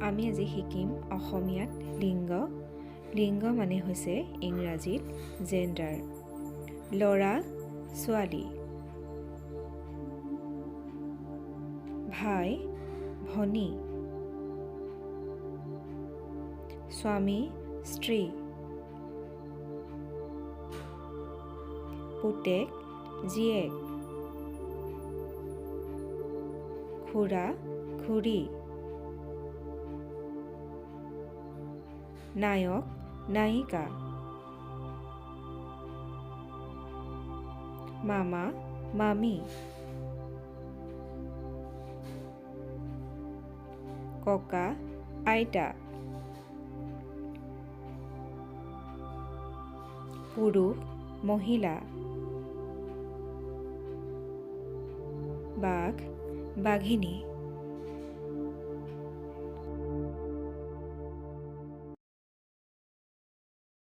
আমি আজি শিকিম অসমীয়াত লিংগ। লিংগ মানে হৈছে ইংৰাজীত জেণ্ডাৰ। ল'ৰা ছোৱালী, ভাই ভনী, স্বামী স্ত্ৰী, পুতেক জীয়েক, খুৰা খুৰী, নায়ক নায়িকা, মামা মামী, ককা আইতা, পুৰুষ মহিলা, বাঘ বাঘিনী।